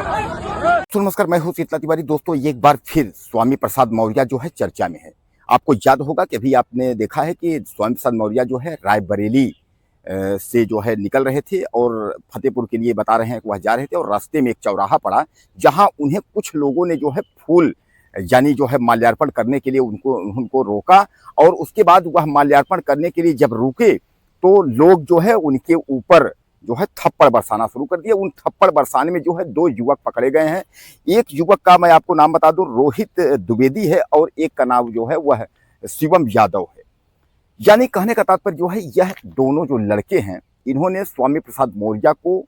तो नमस्कार, मैं हूं शीतला तिवारी। दोस्तों, एक बार फिर स्वामी प्रसाद मौर्य जो है चर्चा में है। आपको याद होगा कि अभी आपने देखा है कि स्वामी प्रसाद मौर्य जो है रायबरेली से जो है निकल रहे थे और फतेहपुर के लिए बता रहे हैं कि वह जा रहे थे और रास्ते में एक चौराहा पड़ा, जहां उन्हें कुछ लोगों ने जो है फूल यानी जो है माल्यार्पण करने के लिए उनको उनको रोका। और उसके बाद वह माल्यार्पण करने के लिए जब रुके तो लोग जो है उनके ऊपर जो है थप्पड़ बरसाना शुरू कर दिया। उन थप्पड़ बरसाने में जो है 2 युवक पकड़े गए हैं। एक युवक का मैं आपको नाम बता दूं, रोहित द्विवेदी है, और एक का नाम जो है वह शिवम यादव है। यानी कहने का तात्पर्य जो है, यह दोनों जो लड़के हैं इन्होंने स्वामी प्रसाद मौर्य को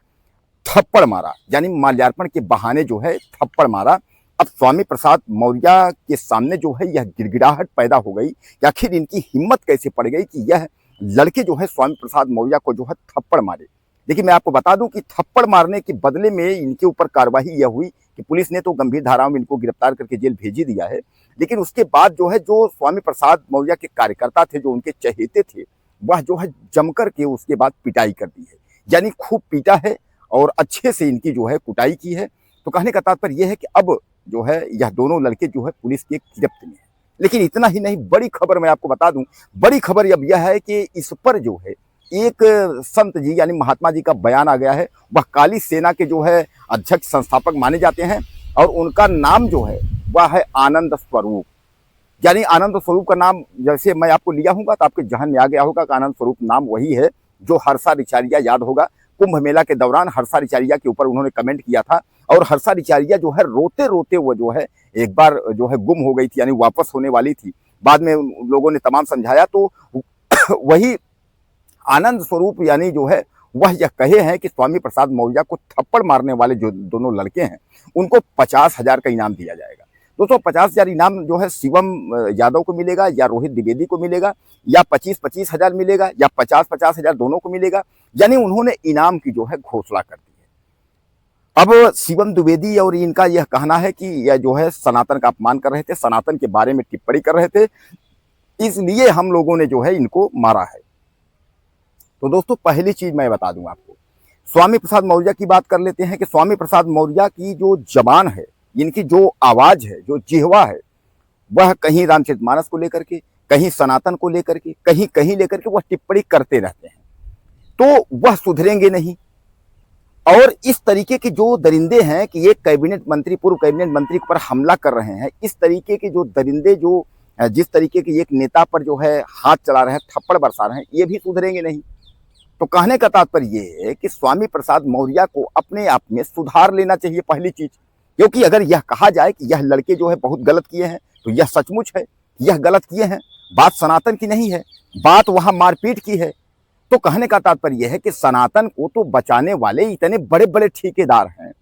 थप्पड़ मारा, यानी माल्यार्पण के बहाने जो है थप्पड़ मारा। अब स्वामी प्रसाद मौर्य के सामने जो है यह गिड़गिड़ाहट पैदा हो गई कि आखिर इनकी हिम्मत कैसे पड़ गई कि यह लड़के जो है स्वामी प्रसाद मौर्य को जो है थप्पड़ मारे। देखिए, मैं आपको बता दूं कि थप्पड़ मारने के बदले में इनके ऊपर कार्रवाई यह हुई कि पुलिस ने तो गंभीर धाराओं में इनको गिरफ्तार करके जेल भेज ही दिया है, लेकिन उसके बाद जो है जो स्वामी प्रसाद मौर्य के कार्यकर्ता थे, जो उनके चहेते थे, वह जो है जमकर के उसके बाद पिटाई कर दी है। यानी खूब पीटा है और अच्छे से इनकी जो है कुटाई की है। तो कहने का तात्पर्य यह है कि अब जो है यह दोनों लड़के जो है पुलिस की गिरफ्त में है। लेकिन इतना ही नहीं, बड़ी खबर मैं आपको बता दूं, बड़ी खबर अब यह है कि इस पर जो है एक संत जी यानी महात्मा जी का बयान आ गया है। वह काली सेना के जो है अध्यक्ष संस्थापक माने जाते हैं और उनका नाम जो है वह है आनंद स्वरूप। यानी आनंद स्वरूप का नाम जैसे मैं आपको लिया हूँ तो आपके जहन में आ गया होगा कि आनंद स्वरूप नाम वही है जो हर्षा रिचारिया, याद होगा कुंभ मेला के दौरान हर्षा रिचारिया के ऊपर उन्होंने कमेंट किया था, और हर्षा रिचारिया जो है रोते रोते वो जो है एक बार जो है गुम हो गई थी, यानी वापस होने वाली थी। बाद में लोगों ने तमाम समझाया तो वही आनंद स्वरूप यानी जो है वह यह कहे हैं कि स्वामी प्रसाद मौर्य को थप्पड़ मारने वाले जो दोनों लड़के हैं उनको 50,000 का इनाम दिया जाएगा। दोस्तों, 50,000 इनाम जो है शिवम यादव को मिलेगा या रोहित द्विवेदी को मिलेगा, या 25-25 हजार मिलेगा, या 50-50 हजार दोनों को मिलेगा। यानी उन्होंने इनाम की जो है घोषणा कर दी है। अब शिवम द्विवेदी और इनका यह कहना है कि यह जो है सनातन का अपमान कर रहे थे, सनातन के बारे में टिप्पणी कर रहे थे, इसलिए हम लोगों ने जो है इनको मारा है। तो दोस्तों, पहली चीज मैं बता दूं आपको, स्वामी प्रसाद मौर्य की बात कर लेते हैं कि स्वामी प्रसाद मौर्य की जो जबान है, इनकी जो आवाज है, जो जिह्वा है, वह कहीं रामचरितमानस को लेकर के, कहीं सनातन को लेकर के, कहीं कहीं लेकर के वह टिप्पणी करते रहते हैं। तो वह सुधरेंगे नहीं। और इस तरीके के जो दरिंदे हैं कि एक कैबिनेट मंत्री, पूर्व कैबिनेट मंत्री पर हमला कर रहे हैं, इस तरीके के जो दरिंदे जो जिस तरीके के एक नेता पर जो है हाथ चला रहे हैं, थप्पड़ बरसा रहे हैं, ये भी सुधरेंगे नहीं। तो कहने का तात्पर्य यह है कि स्वामी प्रसाद मौर्य को अपने आप में सुधार लेना चाहिए, पहली चीज। क्योंकि अगर यह कहा जाए कि यह लड़के जो है बहुत गलत किए हैं, तो यह सचमुच है, यह गलत किए हैं। बात सनातन की नहीं है, बात वहां मारपीट की है। तो कहने का तात्पर्य यह है कि सनातन को तो बचाने वाले इतने बड़े बड़े ठेकेदार हैं,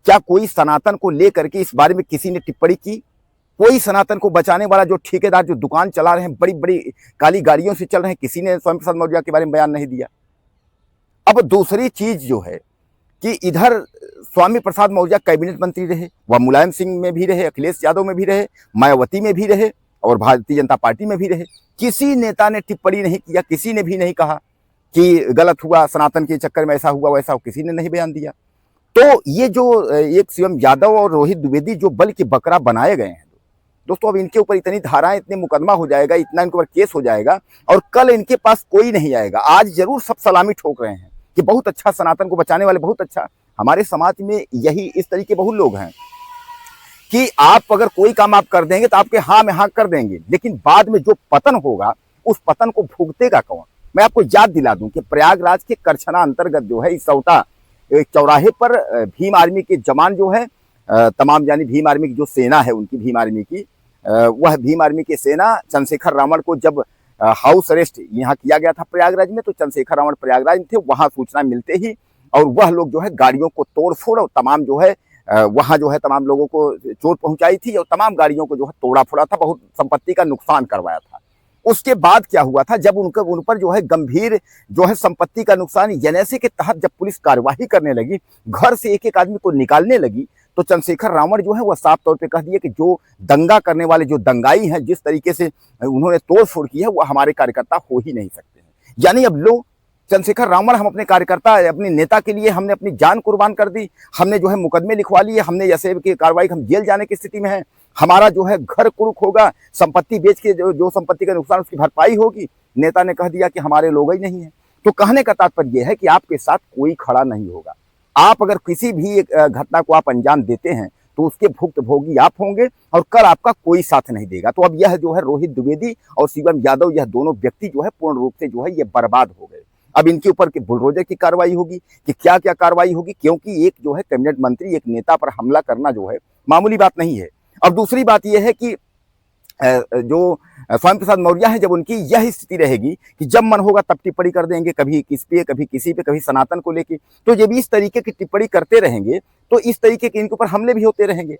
क्या कोई सनातन को लेकर के इस बारे में किसी ने टिप्पणी की? कोई सनातन को बचाने वाला जो ठेकेदार जो दुकान चला रहे हैं, बड़ी बड़ी काली गाड़ियों से चल रहे हैं, किसी ने स्वामी प्रसाद मौर्य के बारे में बयान नहीं दिया। अब दूसरी चीज जो है कि इधर स्वामी प्रसाद मौर्य कैबिनेट मंत्री रहे, वह मुलायम सिंह में भी रहे, अखिलेश यादव में भी रहे, मायावती में भी रहे और भारतीय जनता पार्टी में भी रहे। किसी नेता ने टिप्पणी नहीं किया, किसी ने भी नहीं कहा कि गलत हुआ, सनातन के चक्कर में ऐसा हुआ वैसा, किसी ने नहीं बयान दिया। तो ये जो एक शिवम यादव और रोहित द्विवेदी जो बल के बकरा बनाए गए हैं दोस्तों, अब इनके ऊपर इतनी धाराएं, इतने मुकदमा हो जाएगा, इतना इनके ऊपर केस हो जाएगा और कल इनके पास कोई नहीं आएगा। आज जरूर सब सलामी ठोक रहे हैं कि बहुत अच्छा, सनातन को बचाने वाले बहुत अच्छा। हमारे समाज में यही इस तरीके बहुत लोग हैं कि आप अगर कोई काम आप कर देंगे तो आपके हाँ में हाँ कर देंगे, लेकिन बाद में जो पतन होगा उस पतन को भुगतेगा कौन? मैं आपको याद दिला दूं कि प्रयागराज के करछना अंतर्गत जो है इसौटा चौराहे पर भीम आर्मी के जवान जो है तमाम, यानी भीम आर्मी की जो सेना है उनकी, भीम आर्मी की वह भीम आर्मी की सेना चंद्रशेखर रावण को जब हाउस अरेस्ट यहाँ किया गया था प्रयागराज में, तो चंद्रशेखर रावण प्रयागराज में थे। वहां सूचना मिलते ही और वह लोग जो है गाड़ियों को तोड़ फोड़ और तमाम जो है वहां जो है तमाम लोगों को चोट पहुंचाई थी और तमाम गाड़ियों को जो है तोड़ा फोड़ा था, बहुत संपत्ति का नुकसान करवाया था। उसके बाद क्या हुआ था, जब उन पर जो है गंभीर जो है संपत्ति का नुकसान एनएसए के तहत जब पुलिस कार्यवाही करने लगी, घर से एक एक आदमी को निकालने लगी, तो चंद्रशेखर रावण जो है वह साफ तौर पे कह दिया कि जो दंगा करने वाले, जो दंगाई हैं, जिस तरीके से उन्होंने तोड़ फोड़ की है, वह हमारे कार्यकर्ता हो ही नहीं सकते हैं। यानी अब लो चंद्रशेखर रावण, हम अपने कार्यकर्ता, अपने नेता के लिए हमने अपनी जान कुर्बान कर दी, हमने जो है मुकदमे लिखवा लिए, हमने जैसे कि कार्रवाई, हम जेल जाने की स्थिति में हैं, हमारा जो है घर कुरुक होगा, संपत्ति बेच के जो संपत्ति का नुकसान उसकी भरपाई होगी। नेता ने कह दिया कि हमारे लोग ही नहीं है। तो कहने का तात्पर्य यह है कि आपके साथ कोई खड़ा नहीं होगा। आप अगर किसी भी एक घटना को आप अंजाम देते हैं तो उसके भुक्तभोगी आप होंगे और कल आपका कोई साथ नहीं देगा। तो अब यह जो है रोहित द्विवेदी और शिवम यादव, यह दोनों व्यक्ति जो है पूर्ण रूप से जो है ये बर्बाद हो गए। अब इनके ऊपर के बुलडोजर की कार्रवाई होगी कि क्या क्या कार्रवाई होगी, क्योंकि एक जो है कैबिनेट मंत्री, एक नेता पर हमला करना जो है मामूली बात नहीं है। अब दूसरी बात यह है कि जो स्वामी प्रसाद मौर्य है, जब उनकी यह स्थिति रहेगी कि जब मन होगा तब टिप्पणी कर देंगे, कभी किस पे, कभी किसी पे, कभी सनातन को लेके, तो जब इस तरीके की टिप्पणी करते रहेंगे तो इस तरीके के इनके ऊपर हमले भी होते रहेंगे।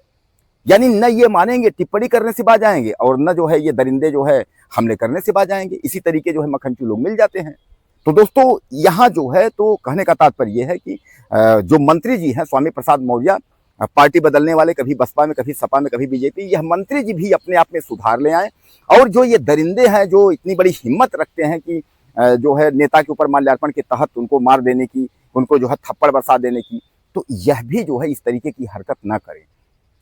यानी न ये मानेंगे, टिप्पणी करने से बाज आएंगे, और न जो है ये दरिंदे जो है हमले करने से बाज आएंगे। इसी तरीके जो है मक्खनचू लोग मिल जाते हैं। तो दोस्तों यहाँ जो है, तो कहने का तात्पर्य यह है कि जो मंत्री जी हैं स्वामी प्रसाद मौर्य, पार्टी बदलने वाले, कभी बसपा में, कभी सपा में, कभी बीजेपी, यह मंत्री जी भी अपने आप में सुधार ले आए। और जो ये दरिंदे हैं, जो इतनी बड़ी हिम्मत रखते हैं कि जो है नेता के ऊपर माल्यार्पण के तहत उनको मार देने की, उनको जो है थप्पड़ बरसा देने की, तो यह भी जो है इस तरीके की हरकत ना करें।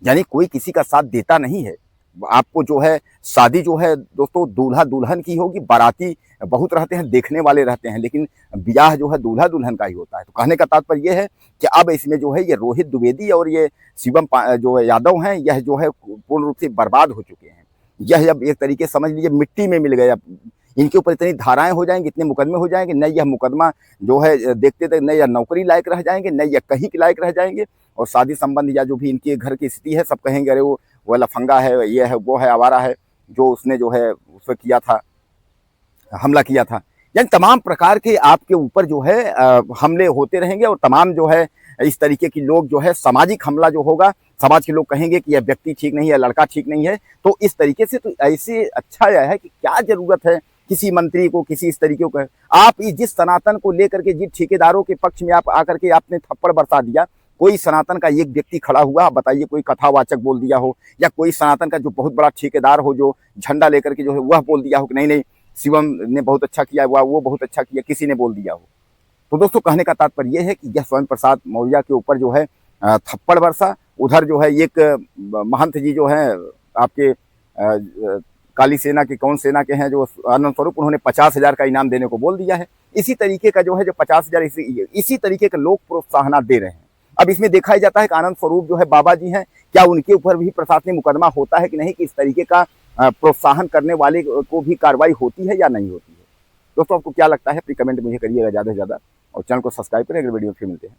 यानी कोई किसी का साथ देता नहीं है। आपको जो है शादी जो है दोस्तों दूल्हा दुल्हन की होगी, बाराती बहुत रहते हैं, देखने वाले रहते हैं, लेकिन ब्याह जो है दूल्हा दुल्हन का ही होता है। तो कहने का तात्पर्य यह है कि अब इसमें जो है ये रोहित द्विवेदी और ये शिवम जो यादव हैं, यह जो है पूर्ण रूप से बर्बाद हो चुके हैं। यह अब एक तरीके समझ लीजिए मिट्टी में मिल गए। अब इनके ऊपर इतनी धाराएं हो जाएंगी, इतने मुकदमे हो जाएंगे, न यह मुकदमा जो है देखते थे, न यह नौकरी लायक रह जाएंगे, न यह कहीं के लायक रह जाएंगे, और शादी संबंध या जो भी इनके घर की स्थिति है सब कहेंगे अरे वो लफंगा है, ये है, वो है, आवारा है, जो उसने जो है उस पर किया था, हमला किया था। यानी तमाम प्रकार के आपके ऊपर जो है हमले होते रहेंगे, और तमाम जो है इस तरीके की लोग जो है सामाजिक हमला जो होगा, समाज के लोग कहेंगे कि यह व्यक्ति ठीक नहीं है, लड़का ठीक नहीं है। तो इस तरीके से तो ऐसे अच्छा यह है कि क्या जरूरत है किसी मंत्री को, किसी इस तरीके को, आप जिस सनातन को लेकर के, जिस ठेकेदारों के पक्ष में आप आकर के आपने थप्पड़ बरसा दिया, कोई सनातन का एक व्यक्ति खड़ा हुआ, आप बताइए, कोई कथावाचक बोल दिया हो, या कोई सनातन का जो बहुत बड़ा ठेकेदार हो जो झंडा लेकर के जो है वह बोल दिया हो कि नहीं नहीं शिवम ने बहुत अच्छा किया, वो बहुत अच्छा किया, किसी ने बोल दिया हो। तो दोस्तों कहने का तात्पर्य यह है कि यह स्वामी प्रसाद मौर्य के ऊपर जो है थप्पड़ बरसा, उधर जो है एक महंत जी जो है आपके काली सेना के, कौन सेना के हैं, जो आनंद स्वरूप, उन्होंने 50,000 का इनाम देने को बोल दिया है। इसी तरीके का जो है जो 50,000 इसी तरीके के लोग प्रोत्साहन दे रहे हैं। अब इसमें देखा ही जाता है कि आनंद स्वरूप जो है बाबा जी हैं, क्या उनके ऊपर भी प्रशासनिक मुकदमा होता है कि नहीं, कि इस तरीके का प्रोत्साहन करने वाले को भी कार्रवाई होती है या नहीं होती है। दोस्तों आपको क्या लगता है, अपनी कमेंट मुझे करिएगा ज़्यादा से ज़्यादा, और चैनल को सब्सक्राइब करें। अगर वीडियो फिर मिलते हैं।